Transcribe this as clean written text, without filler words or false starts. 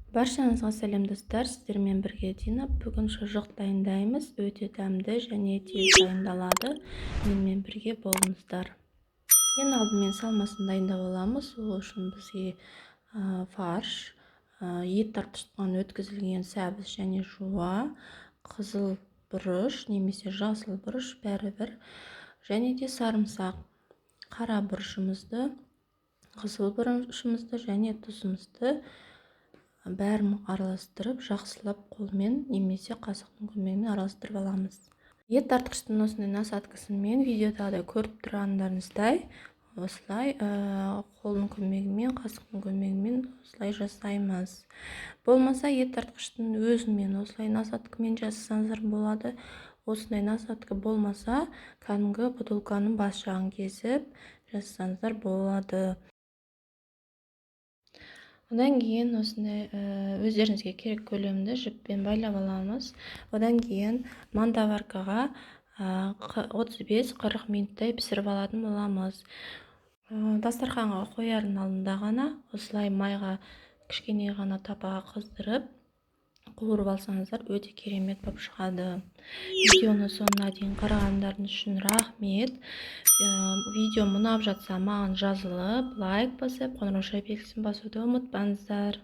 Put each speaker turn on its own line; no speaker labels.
Баршаңызға сәлем достар, сіздермен бірге Дина. Бүгін шұжық дайындаймыз. Өте дәмді және тез дайындалады. Менімен бірге болыңыздар. Ең алдымен салмасын дайындап аламыз. Ол үшін бізге фарш, ет тартқыштан өткізілген сәбіз және жуа, қызыл бұрыш немесе жасыл бұрыш бәрібір, және де сарымсақ, қара бұрышымызды, қызыл бұрышымызды және тұзымызды бәрін араластырып, жақсылап қолмен немесе қасықтың көмегімен араластырып аламыз. Ет тартқыштың осындай насадкасын мен видеода да көріп тұрғандарыңыздай осылай қолдың көмегімен, қасықтың көмегімен осылай жасаймыз. Болмаса ет тартқыштың өзімен осылай насадкамен жасасаңыздар болады. Осындай насадка болмаса, кәдімгі бутылканың бас жағын кесіп жасасаңыздар болады. Одан кейін осындай өздеріңізге керек көлемді жіппен байлап аламыз. Одан кейін мантаваркаға 35-40 минуттай пісіріп алатын боламыз. Дастарханға қоярдың алдында ғана осылай майға кішкене ғана тапаға қыздырып қуырып алсаңыздар өте керемет болып шығады. Видеоны соңына дейін қарағандарыңыз үшін рахмет. Видео ұнап жатса маған жазылып, лайк басып, қоңырау белгісін басуды ұмытпаңыздар.